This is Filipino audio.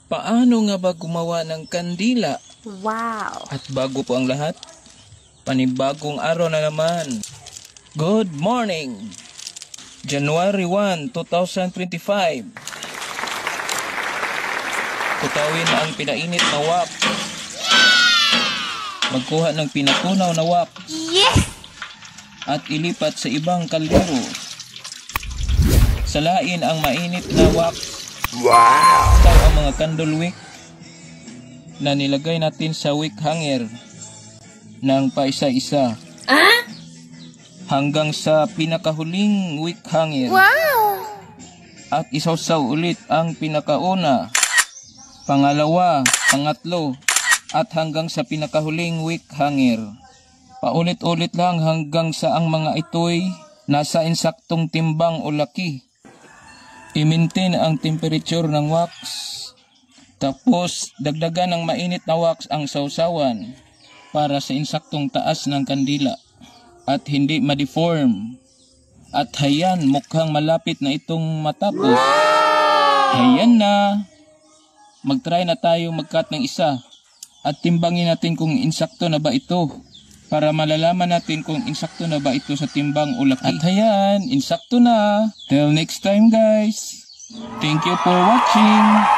Paano nga ba gumawa ng kandila? Wow! At bago po ang lahat, panibagong araw na naman. Good morning! January 1, 2025. Tutawin ang pinainit na wax. Magkuha ng pinatunaw na wax. Yes! At ilipat sa ibang kaldero. Salain ang mainit na wax. Wow! Ito ang mga candle wick na nilagay natin sa wick hanger ng paisa-isa hanggang sa pinakahuling wick hanger. Wow! At isawsaw ulit ang pinakauna, pangalawa, pangatlo, at hanggang sa pinakahuling wick hanger. Paulit-ulit lang hanggang sa ang mga ito'y nasa insaktong timbang o laki. I-maintain ang temperature ng wax. Tapos, dagdagan ng mainit na wax ang sausawan para sa insaktong taas ng kandila at hindi ma-deform. At hayan, mukhang malapit na itong matapos. Hayan na. Mag-try na tayo mag-cut ng isa at timbangin natin kung insakto na ba ito para malalaman natin kung insakto na ba ito sa timbang o laki. At hayan, insakto na. Till next time guys. Thank you for watching.